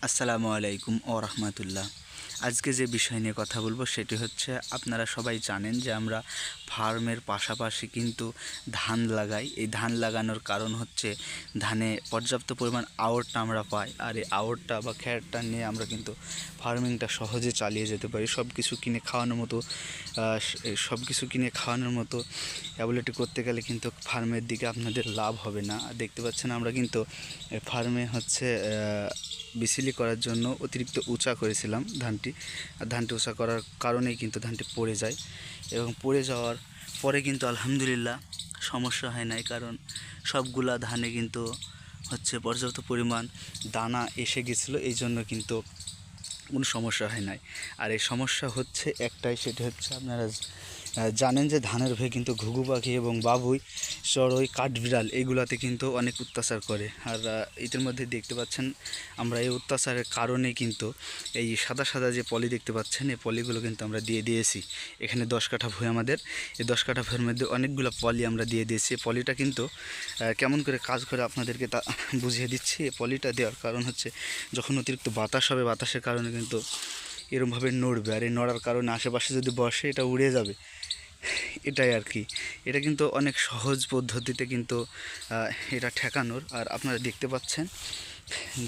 আসসালামু আলাইকুম ও রহমতুল্লাহ। আজকে যে বিষয় নিয়ে কথা বলবো সেটি হচ্ছে, আপনারা সবাই জানেন যে আমরা ফার্মের পাশাপাশি কিন্তু ধান লাগাই। এই ধান লাগানোর কারণ হচ্ছে ধানে পর্যাপ্ত পরিমাণ আউটটা আমরা পাই, আর এই আউটটা বা খ্যারটা নিয়ে আমরা কিন্তু ফার্মিংটা সহজে চালিয়ে যেতে পারি। সব কিছু কিনে খাওয়ানোর মতো অ্যাবিলিটি করতে গেলে কিন্তু ফার্মের দিকে আপনাদের লাভ হবে না। আর দেখতে পাচ্ছেন আমরা কিন্তু ফার্মে হচ্ছে বিসিলি করার জন্য অতিরিক্ত উঁচা করেছিলাম ধানটি, আর ধানটি উঁচা করার কারণেই কিন্তু ধানটি পড়ে যায়, এবং পড়ে যাওয়ার পরে কিন্তু আলহামদুলিল্লাহ সমস্যা হয় নাই, কারণ সবগুলা ধানে কিন্তু হচ্ছে পর্যাপ্ত পরিমাণ দানা এসে গেছিলো, এই জন্য কিন্তু কোনো সমস্যা হয় নাই। আর এই সমস্যা হচ্ছে একটাই, সেটা হচ্ছে আপনারা জানেন যে ধানের ভয়ে কিন্তু ঘুঘু পাখি এবং বাবুই, চড়ুই, কাঠবিড়াল এইগুলাতে কিন্তু অনেক অত্যাচার করে। আর এটার মধ্যে দেখতে পাচ্ছেন আমরা এই অত্যাচারের কারণে কিন্তু এই সাদা সাদা যে পলি দেখতে পাচ্ছেন, এই পলিগুলো কিন্তু আমরা দিয়ে দিয়েছি। এখানে 10 কাঠা ভুঁই, আমাদের এই 10 কাঠা ভুঁইয়ের মধ্যে অনেকগুলো পলি আমরা দিয়ে দিয়েছি। পলিটা কিন্তু কেমন করে কাজ করে আপনাদেরকে তা বুঝিয়ে দিচ্ছি। এই পলিটা দেওয়ার কারণ হচ্ছে, যখন অতিরিক্ত বাতাস হবে, বাতাসের কারণে কিন্তু এরমভাবে নড়বে, আর এই নড়ার কারণে আশেপাশে যদি বসে এটা উড়ে যাবে, এটাই আর কি। এটা কিন্তু অনেক সহজ পদ্ধতিতে কিন্তু এটা ঠেকানোর। আর আপনারা দেখতে পাচ্ছেন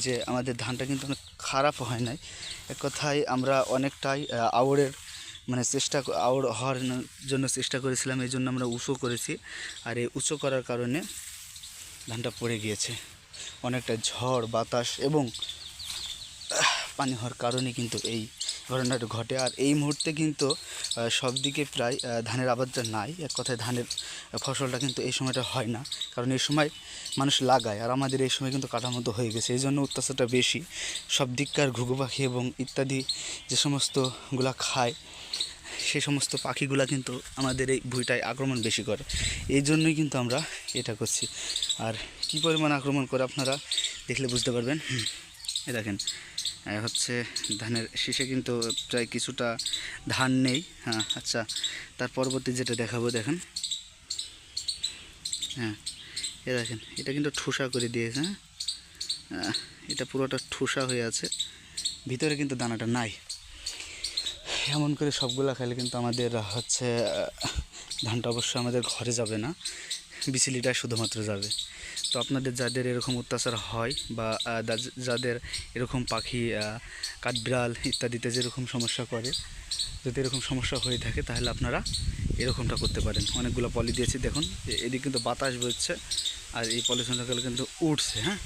যে আমাদের ধানটা কিন্তু অনেক খারাপ হয় নাই। এক কথায় আমরা অনেকটাই আউড়ের আউড় হওয়ার জন্য চেষ্টা করেছিলাম, এই জন্য আমরা উঁচু করেছি। আর এই উঁচু করার কারণে ধানটা পড়ে গিয়েছে। অনেকটা ঝড় বাতাস এবং পানি হওয়ার কারণে কিন্তু এই ঘটনাটা ঘটে। আর এই মুহূর্তে কিন্তু সব দিকে প্রায় ধানের আবাদটা নাই। এক কথায় ধানের ফসলটা কিন্তু এই সময়টা হয় না, কারণ এই সময় মানুষ লাগায়, আর আমাদের এই সময় কিন্তু কাটার মতো হয়ে গেছে, এই জন্য অত্যাচারটা বেশি। সব দিককার ঘুঘু পাখি এবং ইত্যাদি যে সমস্তগুলা খায়, সেই সমস্ত পাখিগুলা কিন্তু আমাদের এই ভুঁইটায় আক্রমণ বেশি করে, এই জন্যই কিন্তু আমরা এটা করছি। আর কী পরিমাণ আক্রমণ করে আপনারা দেখলে বুঝতে পারবেন। এ দেখেন হচ্ছে ধানের শীষে কিন্তু প্রায় কিছুটা ধান নেই। হ্যাঁ, আচ্ছা, তার পরবর্তী যেটা দেখাবো দেখেন। হ্যাঁ, এ দেখেন, এটা কিন্তু ঠোসা করে দিয়েছে। হ্যাঁ, এটা পুরোটা ঠোসা হয়ে আছে, ভিতরে কিন্তু দানাটা নাই। এমন করে সবগুলা খাইলে কিন্তু আমাদের হচ্ছে ধানটা অবশ্যই আমাদের ঘরে যাবে না, বিচলিটা শুধুমাত্র যাবে। তো আপনাদের যাদের এরকম অত্যাচার হয়, বা যাদের এরকম পাখি, কাঠবিড়াল ইত্যাদিতে যেরকম সমস্যা করে, যদি এরকম সমস্যা হয়ে থাকে, তাহলে আপনারা এরকমটা করতে পারেন। অনেকগুলো পলি দিয়েছি, দেখুন এদিকে কিন্তু বাতাস বইছে, আর এই পলিথিনগুলো কিন্তু উঠছে। হ্যাঁ,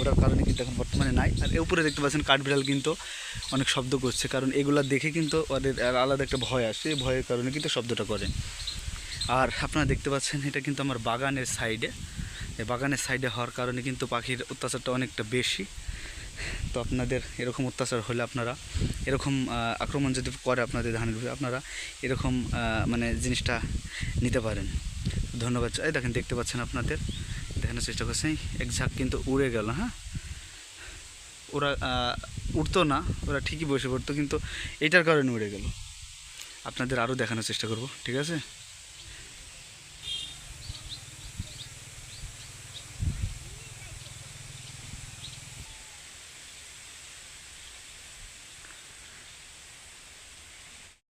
ওটার কারণে কিন্তু এখন বর্তমানে নাই। আর এর উপরে দেখতে পাচ্ছেন কাঠবিড়াল কিন্তু অনেক শব্দ করছে, কারণ এগুলো দেখে কিন্তু ওদের আলাদা একটা ভয় আসে, এই ভয়ের কারণে কিন্তু শব্দটা করে। আর আপনারা দেখতে পাচ্ছেন এটা কিন্তু আমার বাগানের সাইডে, এই বাগানের সাইডে হওয়ার কারণে কিন্তু পাখির অত্যাচারটা অনেকটা বেশি। তো আপনাদের এরকম অত্যাচার হলে, আপনারা এরকম আক্রমণ যদি করে আপনাদের ধানের উপরে, আপনারা এরকম মানে জিনিসটা নিতে পারেন। ধন্যবাদ। এই দেখেন, দেখতে পাচ্ছেন, আপনাদের দেখানোর চেষ্টা করছেন, এক ঝাঁক কিন্তু উড়ে গেল। হ্যাঁ, ওরা উড়তো না, ওরা ঠিকই বসে পড়তো, কিন্তু এটার কারণে উড়ে গেল। আপনাদের আরও দেখানোর চেষ্টা করব, ঠিক আছে।